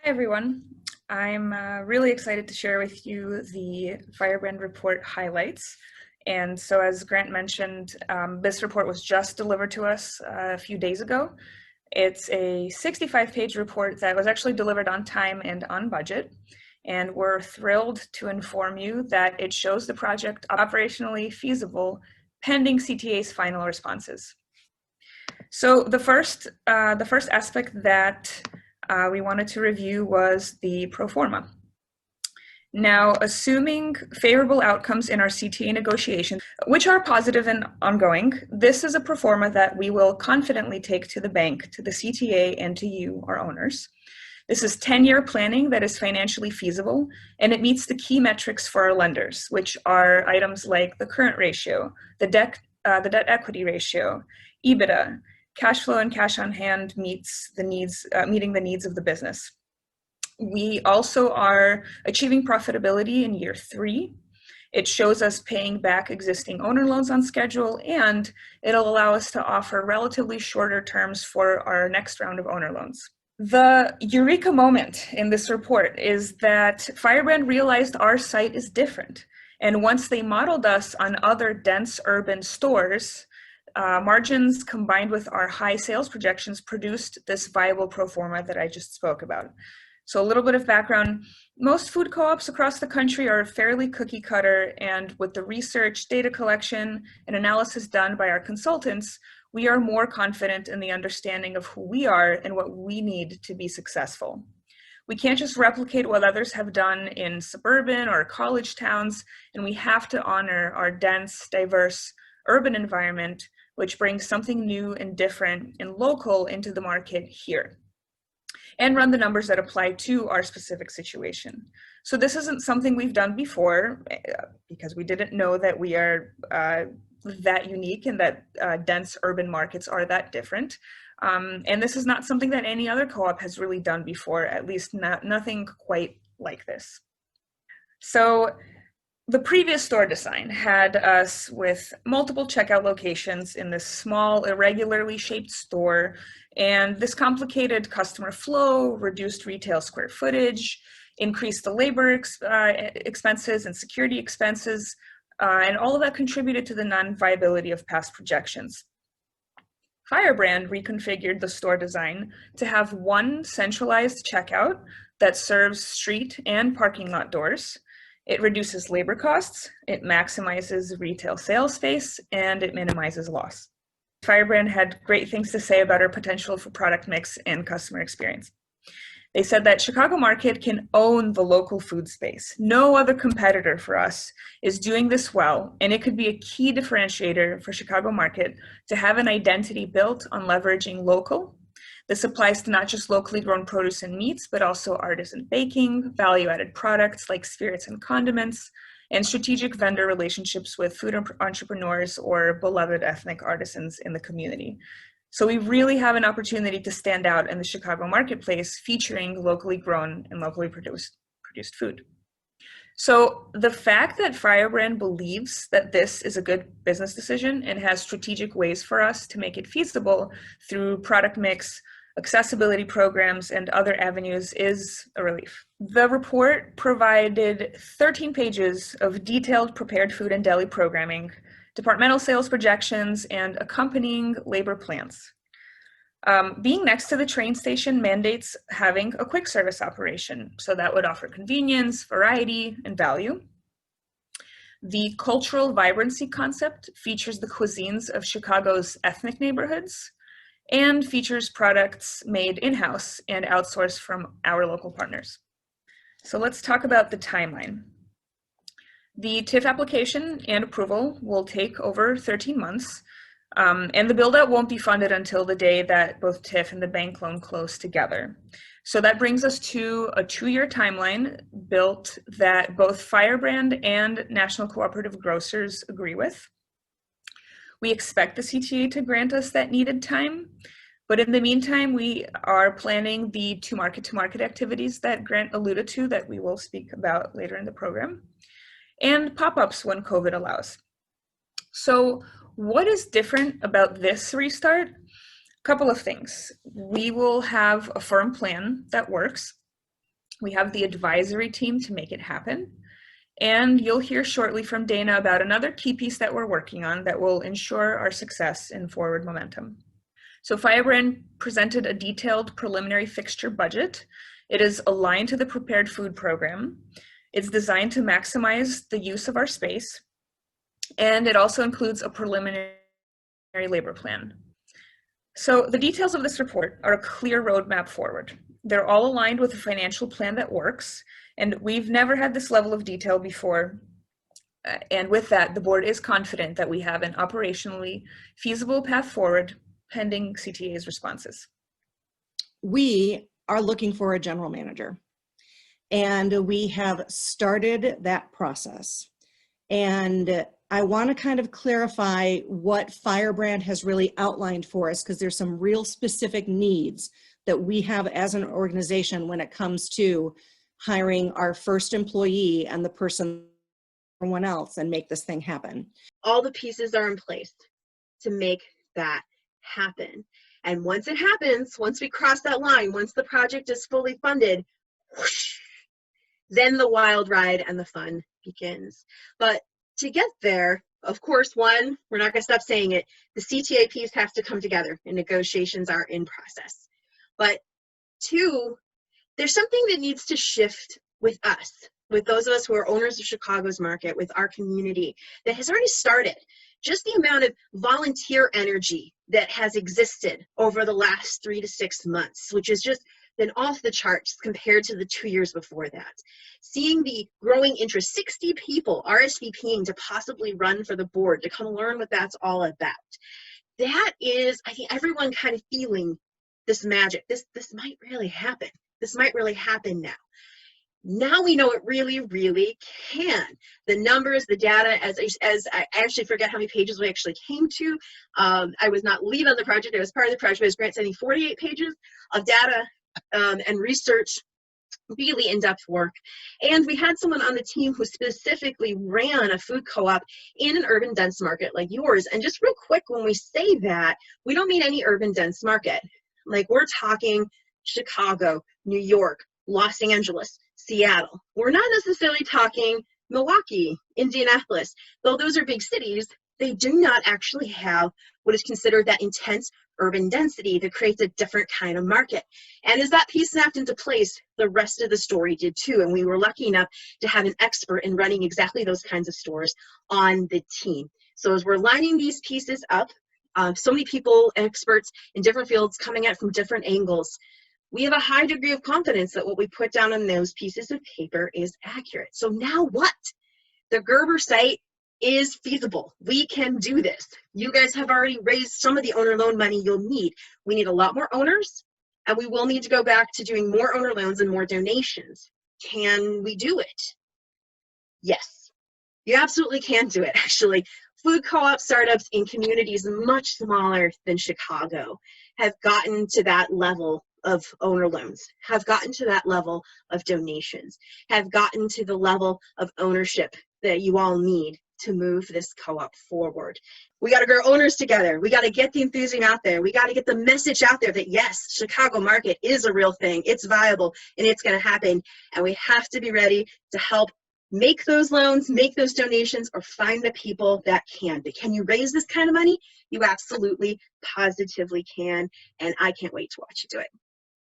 Hi everyone. I'm really excited to share with you the Firebrand report highlights. And so as Grant mentioned, this report was just delivered to us a few days ago. It's a 65-page report that was actually delivered on time and on budget. And we're thrilled to inform you that it shows the project operationally feasible pending CTA's final responses. So the first aspect that we wanted to review was the pro forma. Now, assuming favorable outcomes in our CTA negotiations, which are positive and ongoing, this is a pro forma that we will confidently take to the bank, to the CTA, and to you, our owners. This is 10-year planning that is financially feasible, and it meets the key metrics for our lenders, which are items like the current ratio, the debt equity ratio, EBITDA, cash flow and cash on hand meeting the needs of the business. We also are achieving profitability in year 3. It shows us paying back existing owner loans on schedule, and it'll allow us to offer relatively shorter terms for our next round of owner loans. The eureka moment in this report is that Firebrand realized our site is different. And once they modeled us on other dense urban stores, margins combined with our high sales projections produced this viable pro forma that I just spoke about. So a little bit of background, most food co-ops across the country are fairly cookie cutter, and with the research, data collection, and analysis done by our consultants, we are more confident in the understanding of who we are and what we need to be successful. We can't just replicate what others have done in suburban or college towns, and we have to honor our dense, diverse urban environment, which brings something new and different and local into the market here, and run the numbers that apply to our specific situation. So this isn't something we've done before because we didn't know that we are that unique and that dense urban markets are that different. And this is not something that any other co-op has really done before, at least nothing quite like this. So the previous store design had us with multiple checkout locations in this small, irregularly shaped store, and this complicated customer flow, reduced retail square footage, increased the labor expenses and security expenses, and all of that contributed to the non-viability of past projections. Firebrand reconfigured the store design to have one centralized checkout that serves street and parking lot doors. It reduces labor costs, it maximizes retail sales space, and it minimizes loss. Firebrand had great things to say about our potential for product mix and customer experience. They said that Chicago market can own the local food space. No other competitor for us is doing this well, and it could be a key differentiator for Chicago market to have an identity built on leveraging local. This applies to not just locally grown produce and meats, but also artisan baking, value-added products like spirits and condiments, and strategic vendor relationships with food entrepreneurs or beloved ethnic artisans in the community. So we really have an opportunity to stand out in the Chicago marketplace featuring locally grown and locally produced food. So the fact that Firebrand believes that this is a good business decision and has strategic ways for us to make it feasible through product mix, accessibility programs, and other avenues is a relief. The report provided 13 pages of detailed prepared food and deli programming, departmental sales projections, and accompanying labor plans. Being next to the train station mandates having a quick service operation, so that would offer convenience, variety, and value. The cultural vibrancy concept features the cuisines of Chicago's ethnic neighborhoods and features products made in-house and outsourced from our local partners. So let's talk about the timeline. The TIF application and approval will take over 13 months, and the build-out won't be funded until the day that both TIF and the bank loan close together. So that brings us to a 2-year timeline built that both Firebrand and National Cooperative Grocers agree with. We expect the CTA to grant us that needed time, but in the meantime, we are planning the two market-to-market activities that Grant alluded to that we will speak about later in the program, and pop-ups when COVID allows. So what is different about this restart? A couple of things. We will have a firm plan that works. We have the advisory team to make it happen. And you'll hear shortly from Dana about another key piece that we're working on that will ensure our success in forward momentum. So Firebrand presented a detailed preliminary fixture budget. It is aligned to the prepared food program. It's designed to maximize the use of our space. And it also includes a preliminary labor plan. So the details of this report are a clear roadmap forward. They're all aligned with a financial plan that works, and we've never had this level of detail before. And with that, the board is confident that we have an operationally feasible path forward pending CTA's responses. We are looking for a general manager, and we have started that process. And I want to kind of clarify what Firebrand has really outlined for us, because there's some real specific needs that we have as an organization when it comes to hiring our first employee and the person, everyone else, and make this thing happen. All the pieces are in place to make that happen. And once it happens, once we cross that line, once the project is fully funded, whoosh, then the wild ride and the fun begins. But to get there, of course, one, we're not going to stop saying it, the CTA piece has to come together and negotiations are in process. But two, there's something that needs to shift with us, with those of us who are owners of Chicago's market, with our community, that has already started. Just the amount of volunteer energy that has existed over the last 3 to 6 months, which has just been off the charts compared to the 2 years before that. Seeing the growing interest, 60 people RSVPing to possibly run for the board, to come learn what that's all about. That is, I think, everyone kind of feeling this magic. This might really happen. This might really happen now. Now we know it really, really can. The numbers, the data, as I actually forget how many pages we actually came to. I was not lead on the project. I was part of the project. But as Grant said, 48 pages of data and research, really in-depth work. And we had someone on the team who specifically ran a food co-op in an urban dense market like yours. And just real quick, when we say that, we don't mean any urban dense market. Like, we're talking Chicago, New York, Los Angeles, Seattle. We're not necessarily talking Milwaukee, Indianapolis. Though those are big cities, they do not actually have what is considered that intense urban density that creates a different kind of market. And as that piece snapped into place, the rest of the story did too. And we were lucky enough to have an expert in running exactly those kinds of stores on the team. So as we're lining these pieces up, so many people, experts in different fields coming at from different angles, we have a high degree of confidence that what we put down on those pieces of paper is accurate. So now what? The Gerber site is feasible. We can do this. You guys have already raised some of the owner loan money you'll need. We need a lot more owners, and we will need to go back to doing more owner loans and more donations. Can we do it? Yes, you absolutely can do it, actually. Food co-op startups in communities much smaller than Chicago have gotten to that level of owner loans, have gotten to that level of donations, have gotten to the level of ownership that you all need to move this co-op forward. We got to grow owners together. We got to get the enthusiasm out there. We got to get the message out there that yes, Chicago market is a real thing. It's viable and it's going to happen. And we have to be ready to help make those loans, make those donations, or find the people that can. But can you raise this kind of money? You absolutely, positively can. And I can't wait to watch you do it.